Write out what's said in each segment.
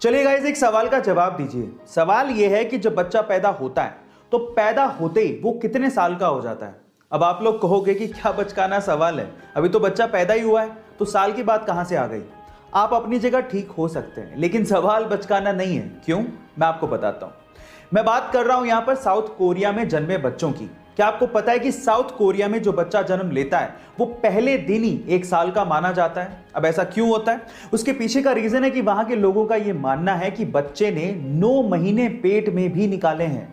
चलिए गाइस, एक सवाल का जवाब दीजिए। सवाल यह है कि जब बच्चा पैदा होता है तो पैदा होते ही वो कितने साल का हो जाता है। अब आप लोग कहोगे कि क्या बचकाना सवाल है, अभी तो बच्चा पैदा ही हुआ है, तो साल की बात कहां से आ गई। आप अपनी जगह ठीक हो सकते हैं, लेकिन सवाल बचकाना नहीं है। क्यों, मैं आपको बताता हूं। मैं बात कर रहा हूं यहां पर साउथ कोरिया में जन्मे बच्चों की। क्या आपको पता है कि साउथ कोरिया में जो बच्चा जन्म लेता है वो पहले दिन ही 1 साल का माना जाता है। अब ऐसा क्यों होता है, उसके पीछे का रीजन है कि वहां के लोगों का यह मानना है कि बच्चे ने 9 महीने पेट में भी निकाले हैं।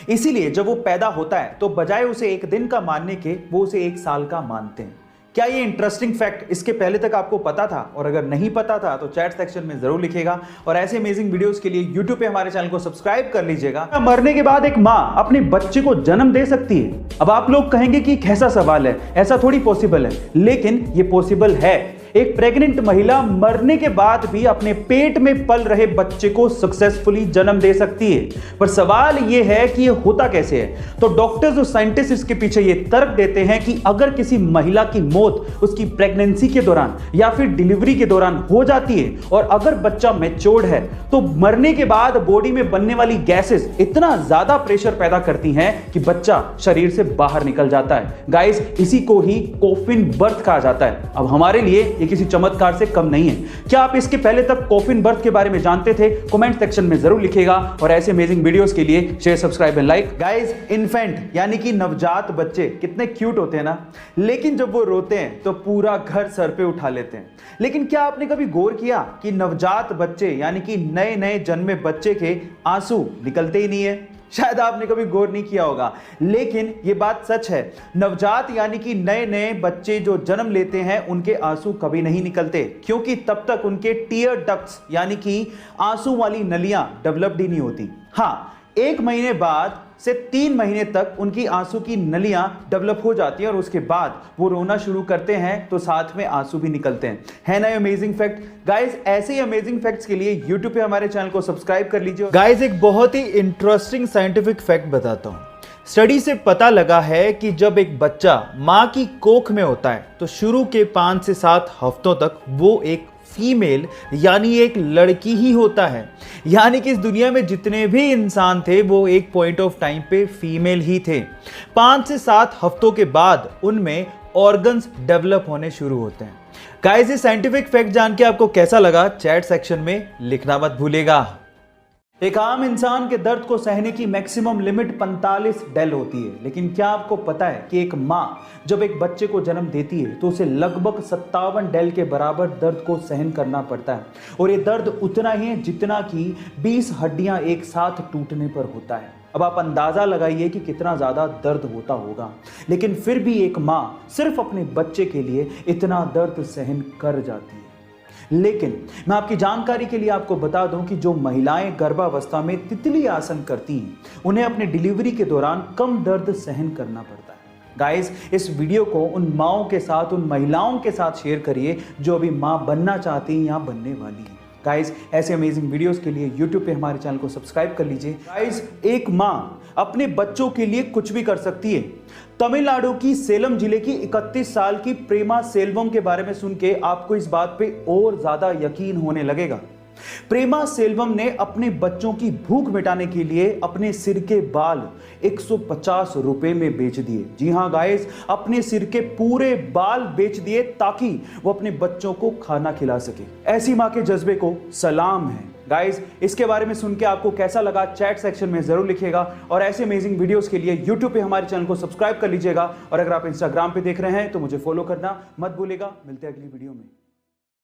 इसीलिए जब वो पैदा होता है तो बजाय उसे 1 दिन का मानने के वो उसे 1 साल का मानते हैं। क्या ये इंटरेस्टिंग फैक्ट इसके पहले तक आपको पता था? और अगर नहीं पता था तो चैट सेक्शन में जरूर लिखिएगा। और ऐसे अमेजिंग वीडियोस के लिए यूट्यूब पे हमारे चैनल को सब्सक्राइब कर लीजिएगा। मरने के बाद एक मां अपने बच्चे को जन्म दे सकती है। अब आप लोग कहेंगे कि कैसा सवाल है, ऐसा थोड़ी पॉसिबल है, लेकिन ये पॉसिबल है। एक प्रेग्नेंट महिला मरने के बाद भी अपने पेट में पल रहे बच्चे को सक्सेसफुली जन्म दे सकती है। पर सवाल यह है कि यह होता कैसे है। तो डॉक्टर्स और साइंटिस्ट इसके पीछे यह तर्क देते हैं कि अगर किसी महिला की मौत उसकी प्रेगनेंसी के दौरान या फिर डिलीवरी के दौरान हो जाती है और अगर बच्चा मैच्योर्ड है तो मरने के बाद बॉडी में बनने वाली गैसेस इतना ज्यादा प्रेशर पैदा करती हैं कि बच्चा शरीर से बाहर निकल जाता है। गाइस, इसी को ही कॉफिन बर्थ कहा जाता है। अब हमारे लिए ये किसी चमत्कार से कम नहीं है। क्या आप इसके पहले तक कॉफिन बर्थ के बारे में जानते थे? कमेंट सेक्शन में जरूर लिखिएगा। और ऐसे अमेजिंग वीडियोस के लिए share, subscribe and like. Guys, infant यानी कि नवजात बच्चे कितने क्यूट होते हैं ना, लेकिन जब वो रोते हैं तो पूरा घर सर पे उठा लेते हैं। लेकिन क्या आपने कभी गौर किया कि नवजात बच्चे यानी कि नए नए जन्मे बच्चे के आंसू निकलते ही नहीं है? शायद आपने कभी गौर नहीं किया होगा, लेकिन यह बात सच है। नवजात यानी कि नए नए बच्चे जो जन्म लेते हैं उनके आंसू कभी नहीं निकलते, क्योंकि तब तक उनके टीयर डक्ट्स यानी कि आंसू वाली नलियां डेवलप्ड ही नहीं होती। हाँ, 1 महीने बाद से 3 महीने तक उनकी आंसू की नलियां डेवलप हो जाती हैं और उसके बाद वो रोना शुरू करते हैं तो साथ में आंसू भी निकलते हैं। है ना अमेजिंग फैक्ट? गाइस, ऐसे ही अमेजिंग फैक्ट्स के लिए यूट्यूब पे हमारे चैनल को सब्सक्राइब कर लीजिए। गाइस, एक बहुत ही इंटरेस्टिंग साइंटिफिक फैक्ट बताता हूं। स्टडी से पता लगा है कि जब एक बच्चा मां की कोख में होता है तो शुरू के 5 से 7 हफ्तों तक वो एक फीमेल यानी एक लड़की ही होता है। यानी कि इस दुनिया में जितने भी इंसान थे वो एक पॉइंट ऑफ टाइम पे फीमेल ही थे। 5 से 7 हफ्तों के बाद उनमें ऑर्गन्स डेवलप होने शुरू होते हैं। गाइस, ये साइंटिफिक फैक्ट जान के आपको कैसा लगा चैट सेक्शन में लिखना मत भूलिएगा। एक आम इंसान के दर्द को सहने की मैक्सिमम लिमिट 45 डेल होती है, लेकिन क्या आपको पता है कि एक मां जब एक बच्चे को जन्म देती है तो उसे लगभग 57 डेल के बराबर दर्द को सहन करना पड़ता है। और ये दर्द उतना ही है जितना कि 20 हड्डियां एक साथ टूटने पर होता है। अब आप अंदाजा लगाइए कि कितना ज्यादा दर्द होता होगा, लेकिन फिर भी एक मां सिर्फ अपने बच्चे के लिए इतना दर्द सहन कर जाती है। लेकिन मैं आपकी जानकारी के लिए आपको बता दूं कि जो महिलाएं गर्भावस्था में तितली आसन करती हैं उन्हें अपने डिलीवरी के दौरान कम दर्द सहन करना पड़ता है। गाइस, इस वीडियो को उन माओं के साथ, उन महिलाओं के साथ शेयर करिए जो अभी मां बनना चाहती हैं या बनने वाली हैं। गाइस, ऐसे अमेजिंग वीडियोस के लिए यूट्यूब पे हमारे चैनल को सब्सक्राइब कर लीजिए। गाइस, एक मां अपने बच्चों के लिए कुछ भी कर सकती है। तमिलनाडु की सेलम जिले की 31 साल की प्रेमा सेल्वम के बारे में सुन के आपको इस बात पे और ज्यादा यकीन होने लगेगा। प्रेमा सेल्वम ने अपने बच्चों की भूख मिटाने के लिए अपने सिर के बाल 150 रुपए में बेच दिए। जी हां गाइस, अपने सिर के पूरे बाल बेच दिए ताकि वो अपने बच्चों को खाना खिला सके। ऐसी मां के जज्बे को सलाम है। गाइस, इसके बारे में सुन के आपको कैसा लगा चैट सेक्शन में जरूर लिखिएगा। और ऐसे अमेजिंग वीडियोस के लिए यूट्यूब पे हमारे चैनल को सब्सक्राइब कर लीजिएगा। और अगर आप इंस्टाग्राम पे देख रहे हैं तो मुझे फॉलो करना मत भूलिएगा। मिलते हैं अगली वीडियो में।